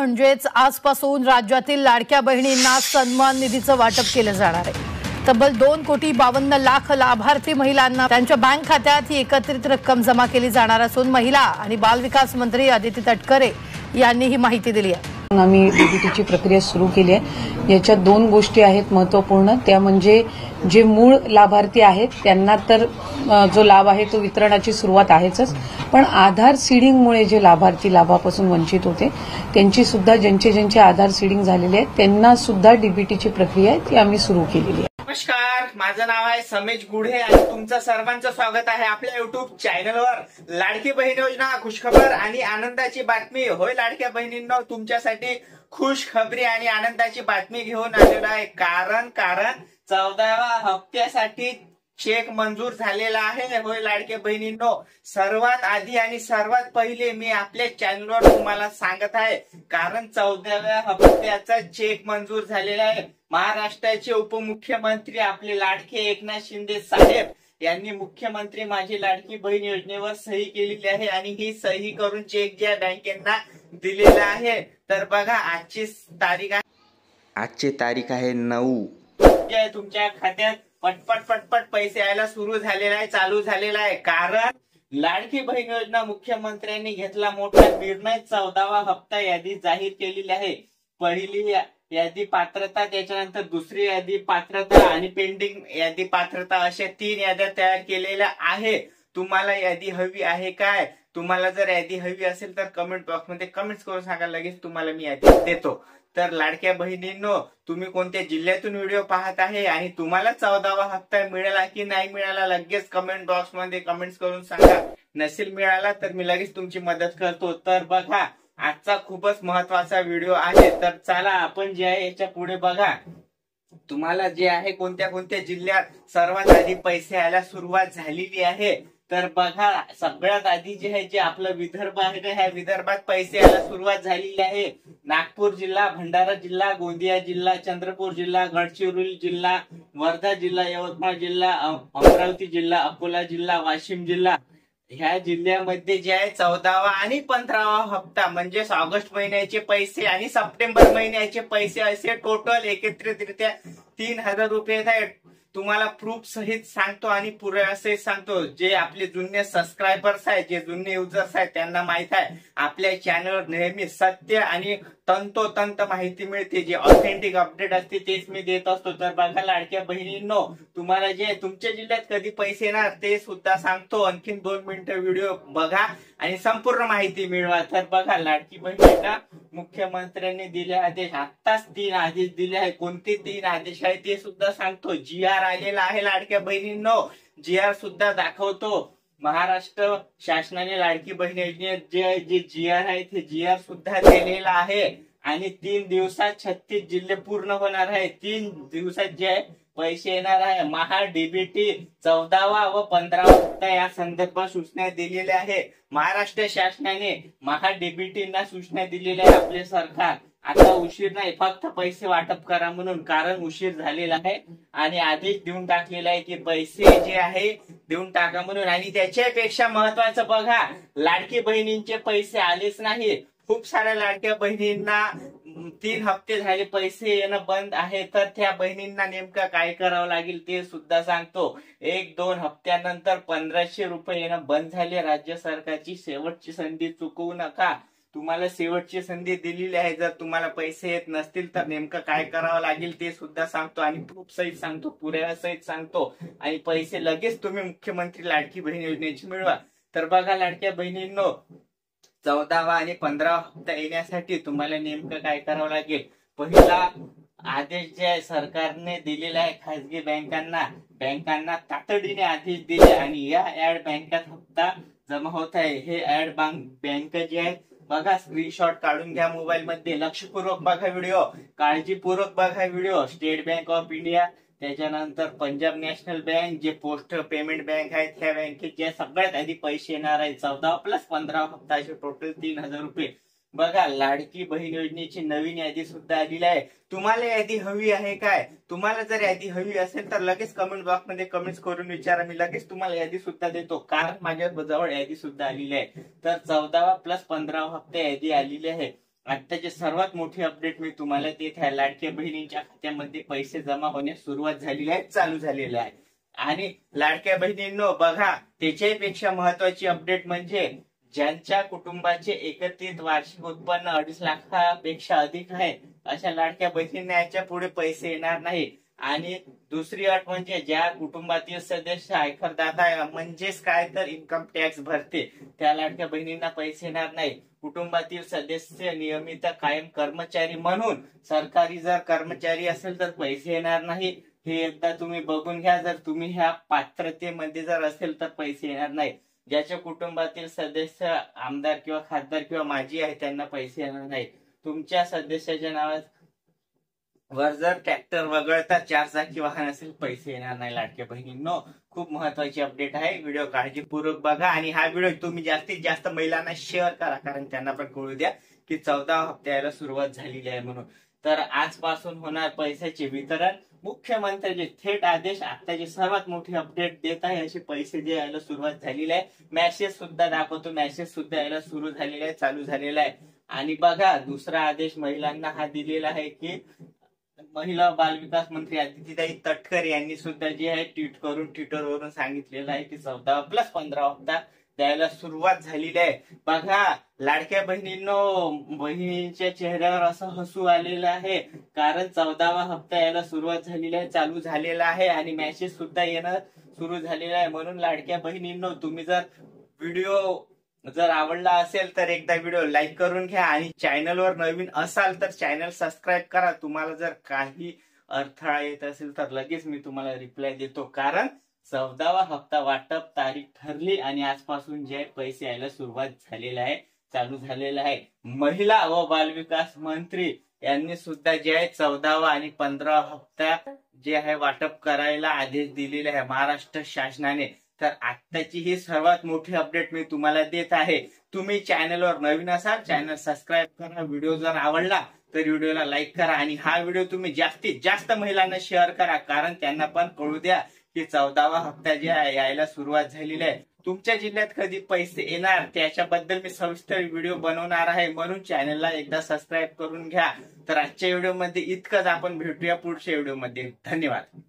म्हणजेच आजपासून राज्यातील लाडक्या बहिणींना सन्मान निधीचं वाटप केलं जाणार आहे। तब्बल 2,52,00,000 लाभार्थी महिलांना त्यांच्या बँक खात्यात ही एकत्रित रक्कम जमा केली जाणार असून महिला आणि बाल विकास मंत्री अदिती तटकरे यांनी ही माहिती दिली आहे। आम्ही डीबीटीची प्रक्रिया सुरू केली आहे। याच्यात दोन गोष्टी आहेत महत्त्वपूर्ण, त्या म्हणजे जे मूळ लाभार्थी आहेत त्यांना तर जो लाभ आहे तो वितरणाची सुरुवात आहेच, पण आधार सीडिंगमुळे जे लाभार्थी लाभापासून वंचित होते त्यांची सुद्धा ज्यांचे आधार सीडिंग झालेले आहेत त्यांना सुद्धा डीबीटीची प्रक्रिया आहे ती आम्ही सुरू केलेली आहे। नमस्कार, माझं नाव आहे समेश गुढे आणि तुमचं सर्वांचं स्वागत आहे आपल्या युट्यूब चॅनलवर। लाडकी बहीण योजना, खुशखबर आणि आनंदाची बातमी। होय लाडक्या बहिणींनो, तुमच्यासाठी खुशखबरी आणि आनंदाची बातमी घेऊन आलेलो आहे। कारण 14व्या हप्त्यासाठी चेक मंजूर झालेला आहे। होय लाडक्या बहिणींनो, सर्वात आधी आणि सर्वात पहिले मी आपल्या चॅनलवर तुम्हाला सांगत आहे, कारण 14व्या हप्त्याचा चेक मंजूर झालेला आहे। महाराष्ट्राचे उपमुख्यमंत्री आपले लाडके एकनाथ शिंदे साहेब यांनी मुख्यमंत्री माझी लाडकी बहीण योजनेवर सही केलेली आहे आणि ही सही करून चेक ज्या बँकेंना दिलेला आहे, तर बघा आजची तारीख आहे 9। तुमच्या खात्यात पटपट पैसे यायला सुरू झालेला आहे, चालू झालेला आहे। कारण लाडकी बहीण योजना मुख्यमंत्र्यांनी घेतला मोठा निर्णय। 14वा हप्ता यादी जाहीर केलेली आहे। पहिली यादी पात्रता, त्याच्यानंतर दुसरी यादी पात्रता आणि पेंडिंग यादी पात्रता, अशा 3 याद्या तयार केलेल्या आहे। तुम्हाला यादी हवी आहे काय? तुम्हाला जर यादी हवी असेल तर कमेंट बॉक्स मध्ये कमेंट्स करून सांगा, लगेच तुम्हाला मी यादी देतो। तर लाडक्या बहिणींनो, तुम्ही कोणत्या जिल्ह्यातून व्हिडिओ पाहत आहे आणि तुम्हाला 14वा हप्ता मिळाला की नाही मिळाला, लगेच कमेंट बॉक्स मध्ये कमेंट्स करून सांगा। नसेल मिळाला तर मी लगेच तुमची मदत करतो। तर बघा, आजचा खूपच महत्वाचा व्हिडिओ आहे। तर चला आपण जे आहे याच्या पुढे बघा, तुम्हाला जे आहे कोणत्या जिल्ह्यात सर्वात आधी पैसे यायला सुरुवात झालेली आहे। तर बघा, सगळ्यात आधी जे आहे जे आपलं विदर्भ आहे, ह्या विदर्भात पैसे यायला सुरुवात झालेली आहे। नागपूर जिल्हा, भंडारा जिल्हा, गोंदिया जिल्हा, चंद्रपूर जिल्हा, गडचिरोली जिल्हा, वर्धा जिल्हा, यवतमाळ जिल्हा, अमरावती जिल्हा, अकोला जिल्हा, वाशिम जिल्हा, ह्या जिल्ह्यामध्ये जे आहे 14वा आणि 15वा हप्ता म्हणजेच ऑगस्ट महिन्याचे पैसे आणि सप्टेंबर महिन्याचे पैसे असे टोटल एकत्रितरित्या 3,000 रुपये आहेत। तुम्हाला प्रूफ सहित सांगतो आणि पुराव्या सहित सांगतो। जे आपले जुने सबस्क्रायबर्स आहेत, जे जुने युजर्स आहेत त्यांना माहित आहे आपल्या चॅनलवर नेहमी सत्य आणि तंतोतंत माहिती मिळते, जे ऑथेंटिक अपडेट असते तेच मी देत असतो। तर बघा लाडक्या बहिणींनो, तुम्हाला जे तुमच्या जिल्ह्यात कधी पैसे येणार ते सुद्धा सांगतो। आणखीन 2 मिनिटं व्हिडिओ बघा आणि संपूर्ण माहिती मिळवा। तर बघा, लाडकी बहिणींना मुख्यमंत्र्यांनी दिले आदेश, आत्ताच 3 आदेश दिले आहे। कोणते 3 आदेश आहे ते सुद्धा सांगतो। GR आलेला आहे लाडक्या बहिणींनो, GR सुद्धा दाखवतो। महाराष्ट्र शासनाने लाडकी बहीण योजनेत जे GR आहे ते GR सुद्धा दिलेला आहे आणि 3 दिवसात 36 जिल्हे पूर्ण होणार आहे। 3 दिवसात जे पैसे येणार आहे। डीबीटी 14वा व 15वा हप्ता या संदर्भात सूचना दिलेल्या आहे। महाराष्ट्र शासनाने डीबीटींना सूचना दिलेल्या आहे। आपले सरकार आता उशीर नाही, फक्त पैसे वाटप करा म्हणून, कारण उशीर झालेला आहे आणि आदेश देऊन टाकलेला आहे की पैसे जे आहे देऊन टाका म्हणून। आणि त्याच्यापेक्षा महत्वाचं बघा, लाडकी बहिणींचे पैसे आलेच नाही। खूप साऱ्या लाडक्या बहिणींना 3 हप्ते झाले पैसे येणं बंद आहे। तर त्या बहिणींना नेमकं काय करावं लागेल ते सुद्धा सांगतो। 1-2 हप्त्यानंतर 1500 रुपये येणं बंद झाले। राज्य सरकारची शेवटची संधी चुकवू नका। तुम्हाला शेवटची संधी दिलेली आहे। जर तुम्हाला पैसे येत नसतील तर नेमकं काय करावं लागेल ते सुद्धा सांगतो आणि प्रूफ सहित सांगतो, पुराव्या सहित सांगतो आणि पैसे लगेच तुम्ही मुख्यमंत्री लाडकी बहीण योजनेची मिळवा। तर बघा लाडक्या बहिणींनो, 14वा आणि 15वा हप्ता येण्यासाठी तुम्हाला नेमकं काय करावं लागेल। पहिला आदेश जे आहे सरकारने दिलेला आहे खासगी बँकांना तातडीने आदेश दिले आणि या ऍड बँकात हप्ता जमा होत आहे। हे ऍड बँक जे आहे बघा, स्क्रीनशॉट काढून घ्या मोबाईल मध्ये, लक्षपूर्वक बघा व्हिडिओ, काळजीपूर्वक बघा video. State bank of India, त्याच्यानंतर पंजाब नॅशनल बँक, जे पोस्ट पेमेंट बँक आहेत, ह्या बँकेत जे सगळ्यात आधी पैसे येणार आहेत 14 प्लस 15 हप्ता असे टोटल 3,000 रुपये। बघा, लाडकी बहीण योजनेची नवीन यादी सुद्धा आलेली आहे। तुम्हाला यादी हवी आहे काय? तुम्हाला जर यादी हवी असेल तर लगेच कमेंट बॉक्स मध्ये कमेंट्स करून विचारा, मी लगेच तुम्हाला यादी सुद्धा देतो। कारण माझ्या जवळ यादी सुद्धा आलेली आहे। तर 14वा प्लस 15वा हप्ता यादी आलेली आहे। आत्ताची सर्वात मोठी अपडेट मी तुम्हाला देत आहे. लाडक्या बहिणींच्या खात्यामध्ये पैसे जमा होण्यास सुरुवात झालेली आहे, चालू झालेलं आहे. आणि लाडक्या बहिणींनो बघा, त्याच्यापेक्षा महत्वाची अपडेट म्हणजे ज्यांच्या कुटुंबाचे एकत्रित वार्षिक उत्पन्न 2.5 लाखापेक्षा अधिक आहे अशा लाडक्या बहिणींना याच्या पुढे पैसे येणार नाही. आणि दुसरी अट म्हणजे ज्या कुटुंबातील सदस्य आयकरदाता म्हणजेच काय तर इन्कम टॅक्स भरते त्या लाडक्या बहिणींना पैसे येणार नाही. कुटुंबातील सदस्य नियमित कायम कर्मचारी म्हणून सरकारी जर कर्मचारी असेल तर पैसे येणार नाही. हे एकदा तुम्ही बघून घ्या. जर तुम्ही ह्या पात्रतेमध्ये जर असेल तर पैसे येणार नाही. ज्याच्या कुटुंबातील सदस्य आमदार किंवा खासदार किंवा माजी आहे त्यांना पैसे येणार नाही. तुमच्या सदस्याच्या नावावर जर ट्रॅक्टर वगळता 4 चाकी वाहन असेल पैसे येणार नाही. लाडक्या बहिणींनो खूप महत्वाची अपडेट आहे. व्हिडिओ काळजीपूर्वक बघा आणि हा व्हिडिओ तुम्ही जास्तीत जास्त महिलांना शेअर करा, कारण त्यांना पण कळू द्या की 14 हप्त्याला सुरुवात झालेली आहे म्हणून. तर आजपासून होणार पैशाचे वितरण. मुख्यमंत्र्यांचे थेट आदेश. आताची सर्वात मोठी अपडेट देत आहे. असे पैसे जे यायला सुरुवात झालेली आहे. मेसेज सुद्धा दाखवतो. मेसेज सुद्धा यायला सुरू झालेला आहे, चालू झालेला आहे. आणि बघा दुसरा आदेश महिलांना हा दिलेला आहे की महिला बालविकास मंत्री आदितीताई तटकरे यांनी सुद्धा जे आहे ट्विटरवरून सांगितलेलं आहे की 14+15 हप्ता द्यायला सुरुवात झालेली आहे. बघा लाडक्या बहिणींनो, बहिणींच्या चेहऱ्यावर असं हसू आलेलं आहे, कारण 14वा हप्ता यायला सुरुवात झालेली आहे, चालू झालेला आहे आणि मेसेज सुद्धा येणं सुरू झालेला आहे. म्हणून लाडक्या बहिणींनो, तुम्ही जर व्हिडिओ जर आवडला असेल तर एकदा व्हिडिओ लाईक करून घ्या आणि चॅनलवर नवीन असाल तर चॅनल सबस्क्राईब करा. तुम्हाला जर काही अडथळा येत असेल तर लगेच मी तुम्हाला रिप्लाय देतो, कारण 14वा हप्ता वाटप तारीख ठरली आणि आजपासून जे पैसे यायला सुरुवात झालेला आहे, चालू झालेला आहे. महिला व बालविकास मंत्री यांनी सुद्धा जे आहे 14वा आणि 15वा हप्ता जे आहे वाटप करायला आदेश दिलेले आहे महाराष्ट्र शासनाने. तर आत्ताची ही सर्वात मोठी अपडेट मी तुम्हाला देत आहे. तुम्ही चॅनलवर नवीन असाल चॅनल सबस्क्राईब करा. व्हिडिओ जर आवडला तर व्हिडिओला लाईक करा आणि हा व्हिडिओ तुम्ही जास्तीत जास्त महिलांना शेअर करा, कारण त्यांना पण कळू द्या की 14वा हप्ता जे आहे यायला सुरुवात झालेली आहे. तुमच्या जिल्ह्यात कधी पैसे येणार त्याच्याबद्दल मी सविस्तर व्हिडिओ बनवणार आहे, म्हणून चॅनलला एकदा सबस्क्राईब करून घ्या. तर आजच्या व्हिडिओमध्ये इतकंच. आपण भेटूया पुढच्या व्हिडिओमध्ये. धन्यवाद.